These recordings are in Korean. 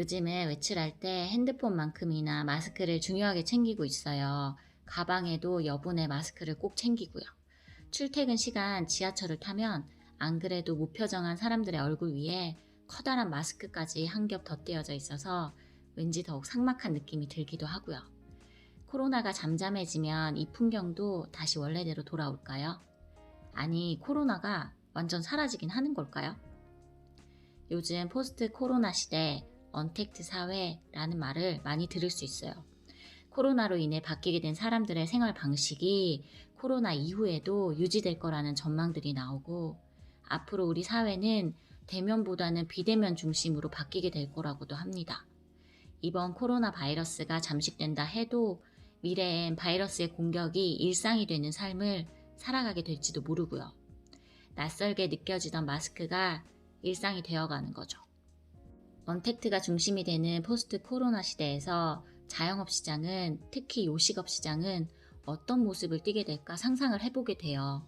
요즘은 외출할 때 핸드폰만큼이나 마스크를 중요하게 챙기고 있어요. 가방에도 여분의 마스크를 꼭 챙기고요. 출퇴근 시간 지하철을 타면 안 그래도 무표정한 사람들의 얼굴 위에 커다란 마스크까지 한 겹 덧대어져 있어서 왠지 더욱 삭막한 느낌이 들기도 하고요. 코로나가 잠잠해지면 이 풍경도 다시 원래대로 돌아올까요? 아니, 코로나가 완전 사라지긴 하는 걸까요? 요즘 포스트 코로나 시대, 언택트 사회라는 말을 많이 들을 수 있어요. 코로나로 인해 바뀌게 된 사람들의 생활 방식이 코로나 이후에도 유지될 거라는 전망들이 나오고, 앞으로 우리 사회는 대면보다는 비대면 중심으로 바뀌게 될 거라고도 합니다. 이번 코로나 바이러스가 잠식된다 해도 미래엔 바이러스의 공격이 일상이 되는 삶을 살아가게 될지도 모르고요. 낯설게 느껴지던 마스크가 일상이 되어가는 거죠. 언택트가 중심이 되는 포스트 코로나 시대에서 자영업 시장은, 특히 요식업 시장은 어떤 모습을 띠게 될까 상상을 해보게 돼요.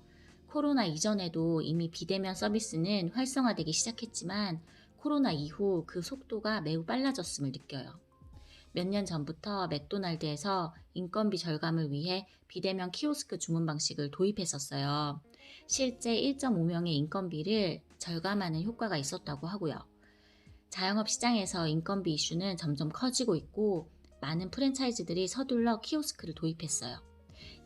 코로나 이전에도 이미 비대면 서비스는 활성화되기 시작했지만 코로나 이후 그 속도가 매우 빨라졌음을 느껴요. 몇 년 전부터 맥도날드에서 인건비 절감을 위해 비대면 키오스크 주문 방식을 도입했었어요. 실제 1.5명의 인건비를 절감하는 효과가 있었다고 하고요. 자영업 시장에서 인건비 이슈는 점점 커지고 있고 많은 프랜차이즈들이 서둘러 키오스크를 도입했어요.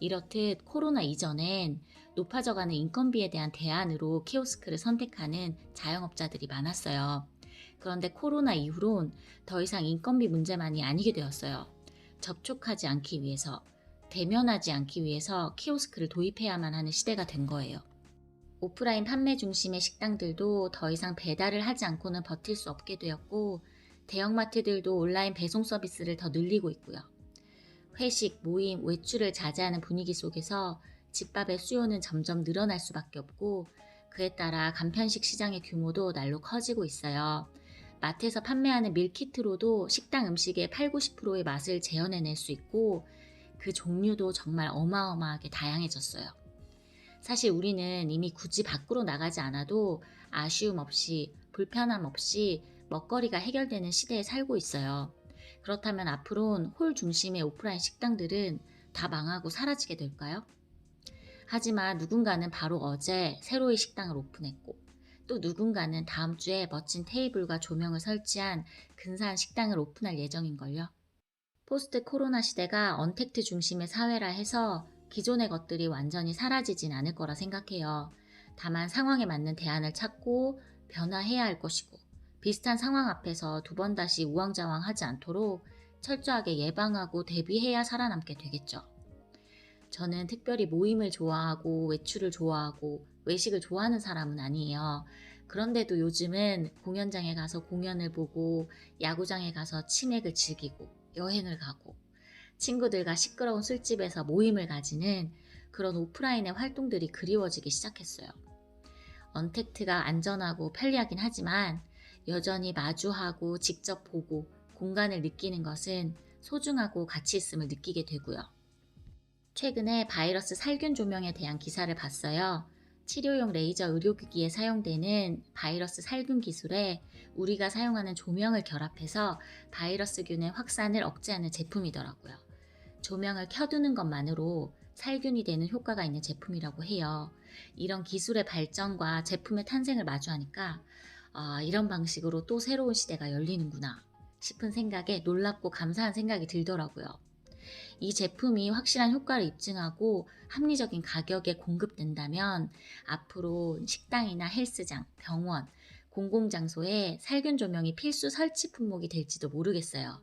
이렇듯 코로나 이전엔 높아져가는 인건비에 대한 대안으로 키오스크를 선택하는 자영업자들이 많았어요. 그런데 코로나 이후론 더 이상 인건비 문제만이 아니게 되었어요. 접촉하지 않기 위해서, 대면하지 않기 위해서 키오스크를 도입해야만 하는 시대가 된 거예요. 오프라인 판매 중심의 식당들도 더 이상 배달을 하지 않고는 버틸 수 없게 되었고, 대형마트들도 온라인 배송 서비스를 더 늘리고 있고요. 회식, 모임, 외출을 자제하는 분위기 속에서 집밥의 수요는 점점 늘어날 수밖에 없고, 그에 따라 간편식 시장의 규모도 날로 커지고 있어요. 마트에서 판매하는 밀키트로도 식당 음식의 8, 90%의 맛을 재현해낼 수 있고, 그 종류도 정말 어마어마하게 다양해졌어요. 사실 우리는 이미 굳이 밖으로 나가지 않아도 아쉬움 없이, 불편함 없이 먹거리가 해결되는 시대에 살고 있어요. 그렇다면 앞으로는 홀 중심의 오프라인 식당들은 다 망하고 사라지게 될까요? 하지만 누군가는 바로 어제 새로이 식당을 오픈했고, 또 누군가는 다음 주에 멋진 테이블과 조명을 설치한 근사한 식당을 오픈할 예정인걸요. 포스트 코로나 시대가 언택트 중심의 사회라 해서 기존의 것들이 완전히 사라지진 않을 거라 생각해요. 다만 상황에 맞는 대안을 찾고 변화해야 할 것이고, 비슷한 상황 앞에서 두 번 다시 우왕좌왕하지 않도록 철저하게 예방하고 대비해야 살아남게 되겠죠. 저는 특별히 모임을 좋아하고 외출을 좋아하고 외식을 좋아하는 사람은 아니에요. 그런데도 요즘은 공연장에 가서 공연을 보고, 야구장에 가서 치맥을 즐기고, 여행을 가고, 친구들과 시끄러운 술집에서 모임을 가지는 그런 오프라인의 활동들이 그리워지기 시작했어요. 언택트가 안전하고 편리하긴 하지만 여전히 마주하고 직접 보고 공간을 느끼는 것은 소중하고 가치 있음을 느끼게 되고요. 최근에 바이러스 살균 조명에 대한 기사를 봤어요. 치료용 레이저 의료기기에 사용되는 바이러스 살균 기술에 우리가 사용하는 조명을 결합해서 바이러스균의 확산을 억제하는 제품이더라고요. 조명을 켜두는 것만으로 살균이 되는 효과가 있는 제품이라고 해요. 이런 기술의 발전과 제품의 탄생을 마주하니까 이런 방식으로 또 새로운 시대가 열리는구나 싶은 생각에 놀랍고 감사한 생각이 들더라고요. 이 제품이 확실한 효과를 입증하고 합리적인 가격에 공급된다면 앞으로 식당이나 헬스장, 병원, 공공장소에 살균 조명이 필수 설치 품목이 될지도 모르겠어요.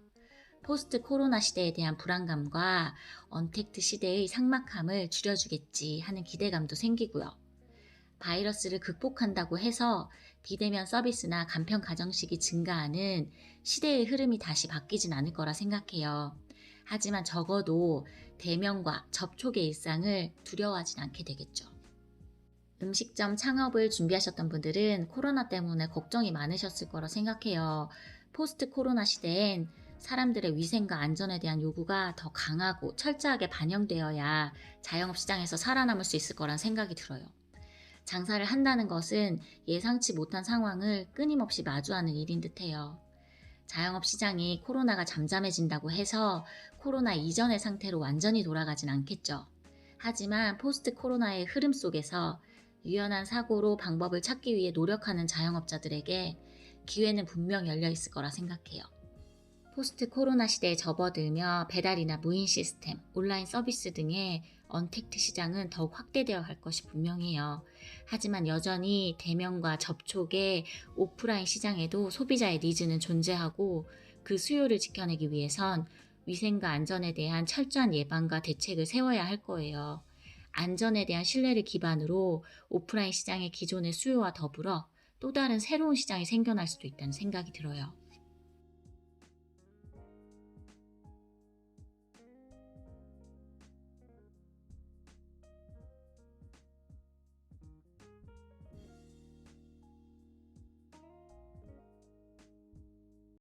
포스트 코로나 시대에 대한 불안감과 언택트 시대의 삭막함을 줄여주겠지 하는 기대감도 생기고요. 바이러스를 극복한다고 해서 비대면 서비스나 간편 가정식이 증가하는 시대의 흐름이 다시 바뀌진 않을 거라 생각해요. 하지만 적어도 대면과 접촉의 일상을 두려워하진 않게 되겠죠. 음식점 창업을 준비하셨던 분들은 코로나 때문에 걱정이 많으셨을 거라 생각해요. 포스트 코로나 시대엔 사람들의 위생과 안전에 대한 요구가 더 강하고 철저하게 반영되어야 자영업 시장에서 살아남을 수 있을 거란 생각이 들어요. 장사를 한다는 것은 예상치 못한 상황을 끊임없이 마주하는 일인 듯해요. 자영업 시장이 코로나가 잠잠해진다고 해서 코로나 이전의 상태로 완전히 돌아가진 않겠죠. 하지만 포스트 코로나의 흐름 속에서 유연한 사고로 방법을 찾기 위해 노력하는 자영업자들에게 기회는 분명 열려 있을 거라 생각해요. 포스트 코로나 시대에 접어들며 배달이나 무인 시스템, 온라인 서비스 등의 언택트 시장은 더욱 확대되어 갈 것이 분명해요. 하지만 여전히 대면과 접촉의 오프라인 시장에도 소비자의 니즈는 존재하고 그 수요를 지켜내기 위해선 위생과 안전에 대한 철저한 예방과 대책을 세워야 할 거예요. 안전에 대한 신뢰를 기반으로 오프라인 시장의 기존의 수요와 더불어 또 다른 새로운 시장이 생겨날 수도 있다는 생각이 들어요.